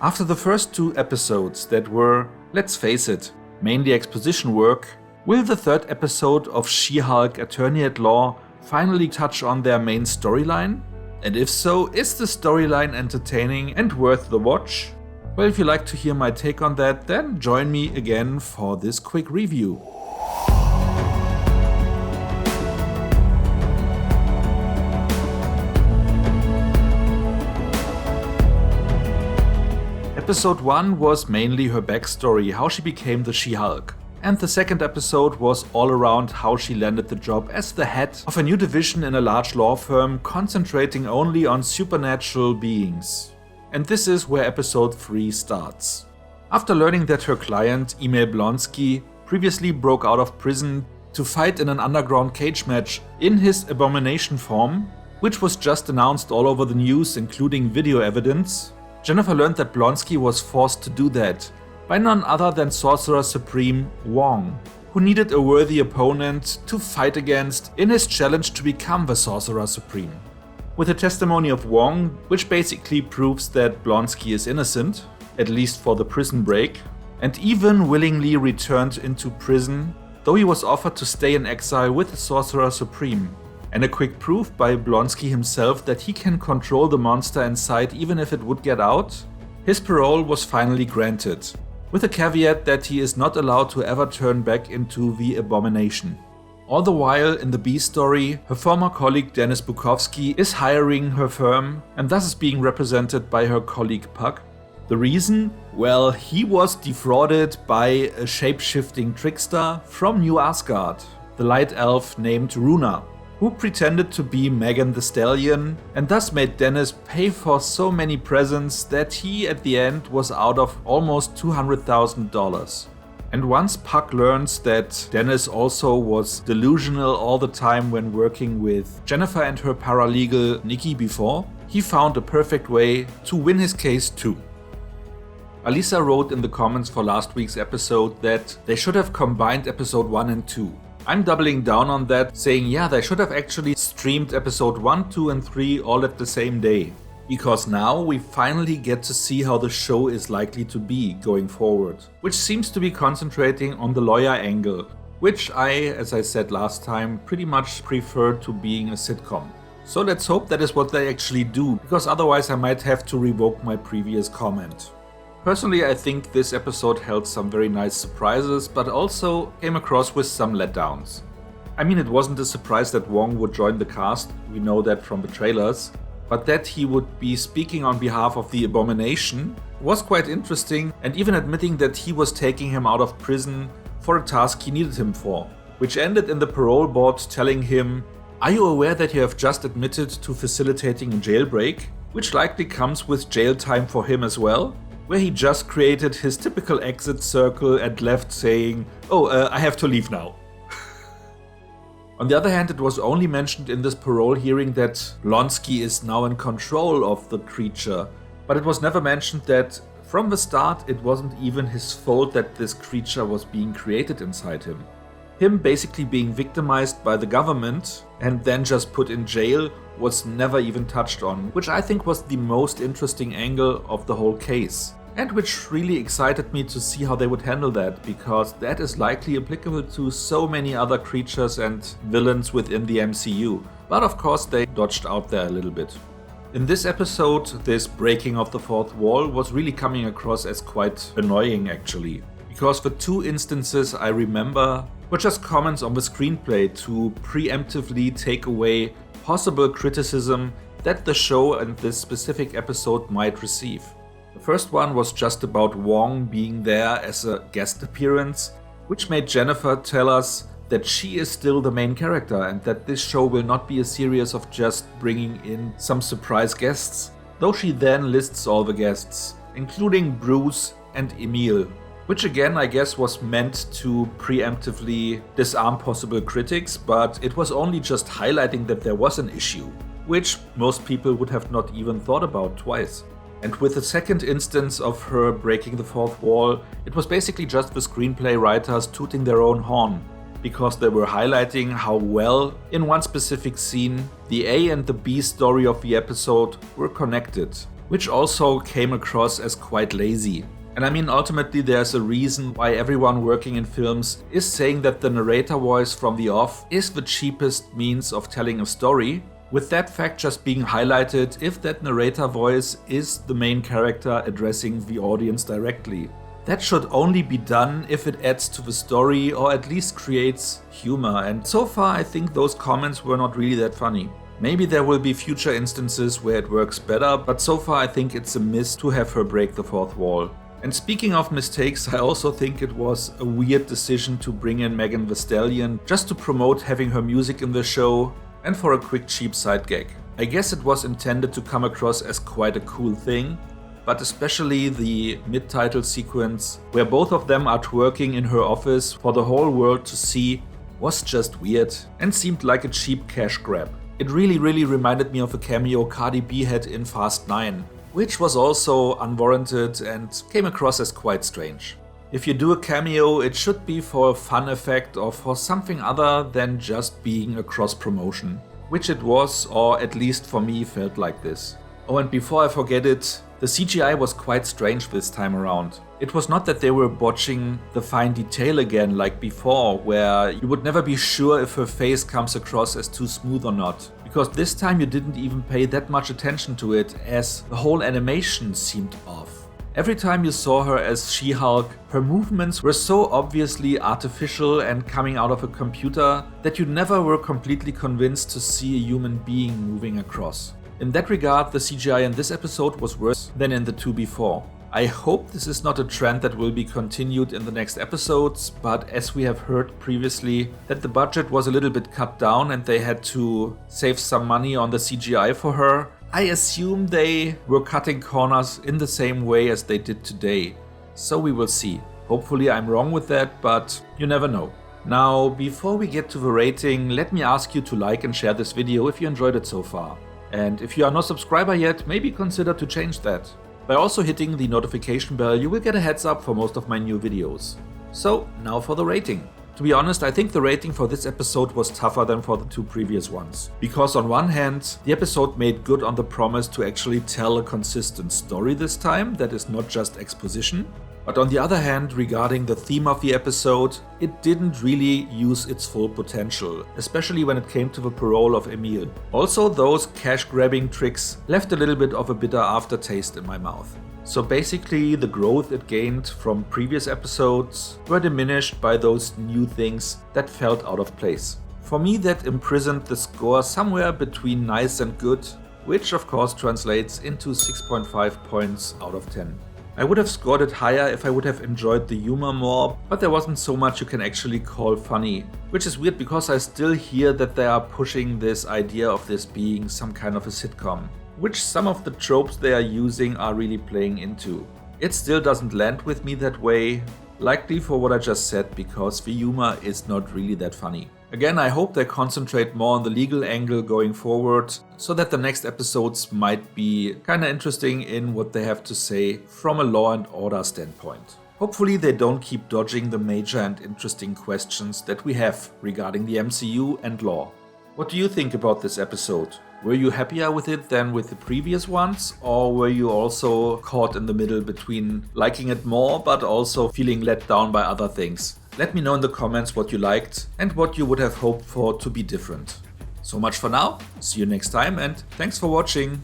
After the first 2 episodes that were, let's face it, mainly exposition work, will the 3rd episode of She-Hulk Attorney at Law finally touch on their main storyline? And if so, is the storyline entertaining and worth the watch? Well, if you'd like to hear my take on that, then join me again for this quick review. Episode 1 was mainly her backstory, how she became the She-Hulk. And the 2nd episode was all around how she landed the job as the head of a new division in a large law firm concentrating only on supernatural beings. And this is where episode 3 starts. After learning that her client, Emil Blonsky, previously broke out of prison to fight in an underground cage match in his abomination form, which was just announced all over the news including video evidence, Jennifer learned that Blonsky was forced to do that by none other than Sorcerer Supreme Wong, who needed a worthy opponent to fight against in his challenge to become the Sorcerer Supreme. With the testimony of Wong, which basically proves that Blonsky is innocent, at least for the prison break, and even willingly returned into prison, though he was offered to stay in exile with the Sorcerer Supreme. And a quick proof by Blonsky himself that he can control the monster inside even if it would get out, his parole was finally granted, with a caveat that he is not allowed to ever turn back into the abomination. All the while, in the B story, her former colleague Dennis Bukovsky is hiring her firm and thus is being represented by her colleague Puck. The reason? Well, he was defrauded by a shape-shifting trickster from New Asgard, the light elf named Runa, who pretended to be Megan the Stallion and thus made Dennis pay for so many presents that he at the end was out of almost $200,000. And once Puck learns that Dennis also was delusional all the time when working with Jennifer and her paralegal Nikki before, he found a perfect way to win his case too. Alisa wrote in the comments for last week's episode that they should have combined episode 1 and 2. I'm doubling down on that, saying yeah, they should have actually streamed episode 1, 2 and 3 all at the same day. Because now we finally get to see how the show is likely to be going forward, which seems to be concentrating on the lawyer angle, which I, as I said last time, pretty much prefer to being a sitcom. So let's hope that is what they actually do, because otherwise I might have to revoke my previous comment. Personally, I think this episode held some very nice surprises, but also came across with some letdowns. I mean, it wasn't a surprise that Wong would join the cast, we know that from the trailers, but that he would be speaking on behalf of the Abomination was quite interesting, and even admitting that he was taking him out of prison for a task he needed him for, which ended in the parole board telling him, "Are you aware that you have just admitted to facilitating a jailbreak?" Which likely comes with jail time for him as well, where he just created his typical exit circle and left saying, I have to leave now. On the other hand, it was only mentioned in this parole hearing that Blonsky is now in control of the creature, but it was never mentioned that from the start it wasn't even his fault that this creature was being created inside him. Him basically being victimized by the government and then just put in jail was never even touched on, which I think was the most interesting angle of the whole case, and which really excited me to see how they would handle that, because that is likely applicable to so many other creatures and villains within the MCU, but of course they dodged out there a little bit. In this episode, this breaking of the fourth wall was really coming across as quite annoying actually, because the 2 instances I remember were just comments on the screenplay to preemptively take away possible criticism that the show and this specific episode might receive. The first one was just about Wong being there as a guest appearance, which made Jennifer tell us that she is still the main character and that this show will not be a series of just bringing in some surprise guests, though she then lists all the guests, including Bruce and Emil, which again I guess was meant to preemptively disarm possible critics, but it was only just highlighting that there was an issue, which most people would have not even thought about twice. And with the second instance of her breaking the fourth wall, it was basically just the screenplay writers tooting their own horn, because they were highlighting how well, in one specific scene, the A and the B story of the episode were connected, which also came across as quite lazy. And I mean, ultimately there's a reason why everyone working in films is saying that the narrator voice from the off is the cheapest means of telling a story, with that fact just being highlighted if that narrator voice is the main character addressing the audience directly. That should only be done if it adds to the story or at least creates humor, and so far I think those comments were not really that funny. Maybe there will be future instances where it works better, but so far I think it's a miss to have her break the fourth wall. And speaking of mistakes, I also think it was a weird decision to bring in Megan Thee Stallion just to promote having her music in the show and for a quick cheap side gag. I guess it was intended to come across as quite a cool thing, but especially the mid-title sequence where both of them are twerking in her office for the whole world to see was just weird and seemed like a cheap cash grab. It really reminded me of a cameo Cardi B had in Fast 9. Which was also unwarranted and came across as quite strange. If you do a cameo, it should be for a fun effect or for something other than just being a cross-promotion. Which it was, or at least for me felt like this. Oh, and before I forget it, the CGI was quite strange this time around. It was not that they were botching the fine detail again like before, where you would never be sure if her face comes across as too smooth or not. Because this time you didn't even pay that much attention to it, as the whole animation seemed off. Every time you saw her as She-Hulk, her movements were so obviously artificial and coming out of a computer that you never were completely convinced to see a human being moving across. In that regard, the CGI in this episode was worse than in the two before. I hope this is not a trend that will be continued in the next episodes, but as we have heard previously that the budget was a little bit cut down and they had to save some money on the CGI for her, I assume they were cutting corners in the same way as they did today. So we will see. Hopefully I'm wrong with that, but you never know. Now, before we get to the rating, let me ask you to like and share this video if you enjoyed it so far. And if you are not a subscriber yet, maybe consider to change that. By also hitting the notification bell, you will get a heads up for most of my new videos. So, now for the rating. To be honest, I think the rating for this episode was tougher than for the two previous ones. Because on one hand, the episode made good on the promise to actually tell a consistent story this time that is not just exposition. But on the other hand, regarding the theme of the episode, it didn't really use its full potential, especially when it came to the parole of Emil. Also, those cash-grabbing tricks left a little bit of a bitter aftertaste in my mouth. So basically, the growth it gained from previous episodes were diminished by those new things that felt out of place. For me, that imprisoned the score somewhere between nice and good, which of course translates into 6.5 points out of 10. I would have scored it higher if I would have enjoyed the humor more, but there wasn't so much you can actually call funny. Which is weird because I still hear that they are pushing this idea of this being some kind of a sitcom, which some of the tropes they are using are really playing into. It still doesn't land with me that way, likely for what I just said, because the humor is not really that funny. Again, I hope they concentrate more on the legal angle going forward, so that the next episodes might be kinda interesting in what they have to say from a law and order standpoint. Hopefully they don't keep dodging the major and interesting questions that we have regarding the MCU and law. What do you think about this episode? Were you happier with it than with the previous ones, or were you also caught in the middle between liking it more but also feeling let down by other things? Let me know in the comments what you liked and what you would have hoped for to be different. So much for now, see you next time and thanks for watching!